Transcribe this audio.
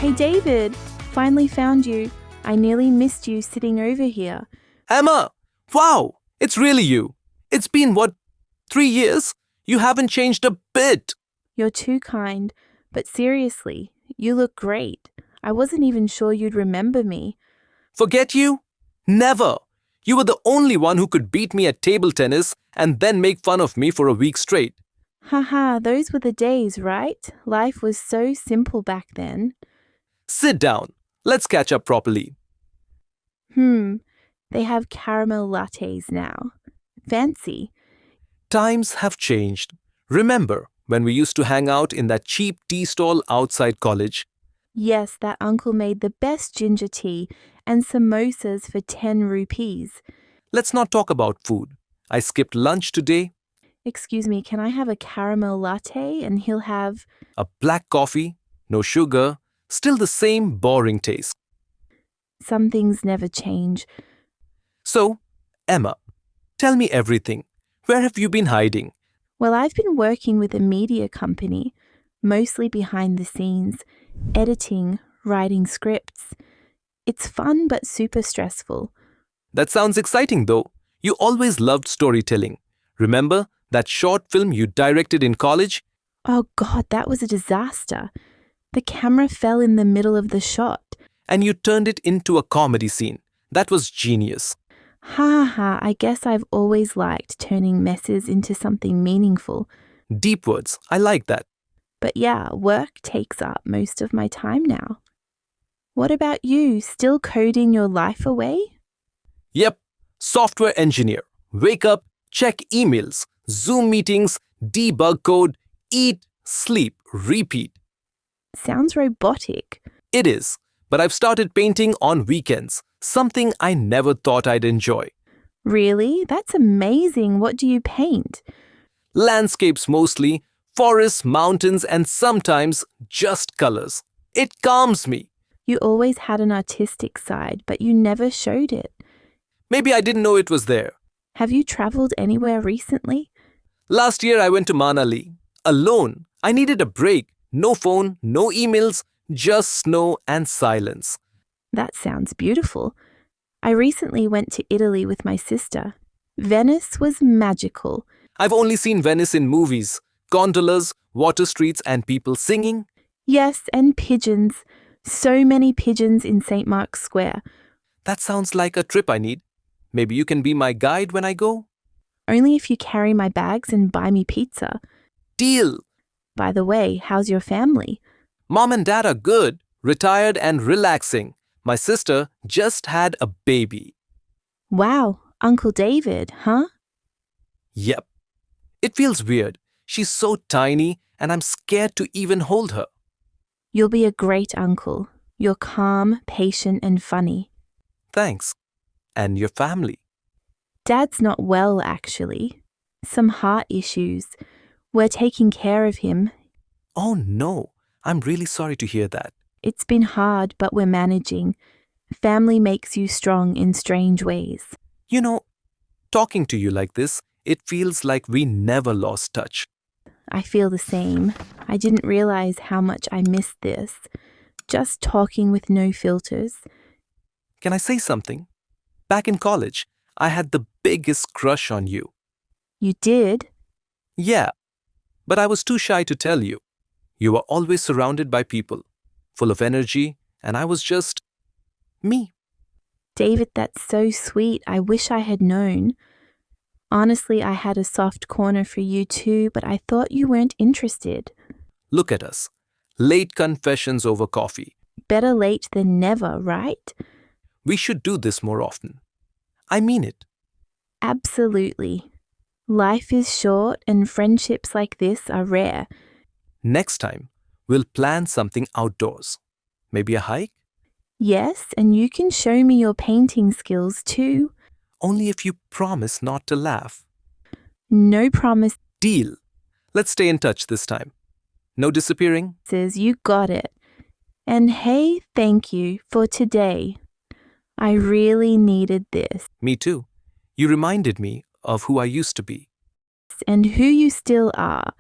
Hey David, finally found you. I nearly missed you sitting over here. Emma! Wow! It's really you. It's been, 3 years? You haven't changed a bit. You're too kind, but seriously, you look great. I wasn't even sure you'd remember me. Forget you? Never. You were the only one who could beat me at table tennis and then make fun of me for a week straight. Haha, those were the days, right? Life was so simple back then. Sit down. Let's catch up properly. They have caramel lattes now. Fancy. Times have changed. Remember when we used to hang out in that cheap tea stall outside college? Yes, that uncle made the best ginger tea and samosas for 10 rupees. Let's not talk about food. I skipped lunch today. Excuse me, can I have a caramel latte? And he'll have... A black coffee, no sugar, still the same boring taste. Some things never change. So, Emma, tell me everything. Where have you been hiding? Well, I've been working with a media company, mostly behind the scenes, editing, writing scripts. It's fun but super stressful. That sounds exciting though. You always loved storytelling. Remember that short film you directed in college? Oh God, that was a disaster. The camera fell in the middle of the shot. And you turned it into a comedy scene. That was genius. I guess I've always liked turning messes into something meaningful. Deep words. I like that. But yeah, work takes up most of my time now. What about you? Still coding your life away? Yep. Software engineer. Wake up, check emails, Zoom meetings, debug code, eat, sleep, repeat. Sounds robotic. It is. But I've started painting on weekends. Something I never thought I'd enjoy. Really? That's amazing. What do you paint? Landscapes mostly, forests, mountains, and sometimes just colors. It calms me. You always had an artistic side, but you never showed it. Maybe I didn't know it was there. Have you traveled anywhere recently? Last year I went to Manali. Alone. I needed a break. No phone, no emails, just snow and silence. That sounds beautiful. I recently went to Italy with my sister. Venice was magical. I've only seen Venice in movies. Gondolas, water streets, and people singing. Yes, and pigeons. So many pigeons in St. Mark's Square. That sounds like a trip I need. Maybe you can be my guide when I go? Only if you carry my bags and buy me pizza. Deal! By the way, how's your family? Mom and Dad are good, retired and relaxing. My sister just had a baby. Wow, Uncle David, huh? Yep. It feels weird. She's so tiny and I'm scared to even hold her. You'll be a great uncle. You're calm, patient, and funny. Thanks. And your family? Dad's not well, actually. Some heart issues. We're taking care of him. Oh no, I'm really sorry to hear that. It's been hard, but we're managing. Family makes you strong in strange ways. You know, talking to you like this, it feels like we never lost touch. I feel the same. I didn't realize how much I missed this. Just talking with no filters. Can I say something? Back in college, I had the biggest crush on you. You did? Yeah, but I was too shy to tell you. You were always surrounded by people, full of energy, and I was just me. David, that's so sweet. I wish I had known. Honestly, I had a soft corner for you too, but I thought you weren't interested. Look at us. Late confessions over coffee. Better late than never, right? We should do this more often. I mean it. Absolutely. Life is short and friendships like this are rare. Next time, we'll plan something outdoors. Maybe a hike? Yes, and you can show me your painting skills too. Only if you promise not to laugh. No promises. Deal. Let's stay in touch this time. No disappearing? You got it. And hey, thank you for today. I really needed this. Me too. You reminded me of who I used to be. And who you still are.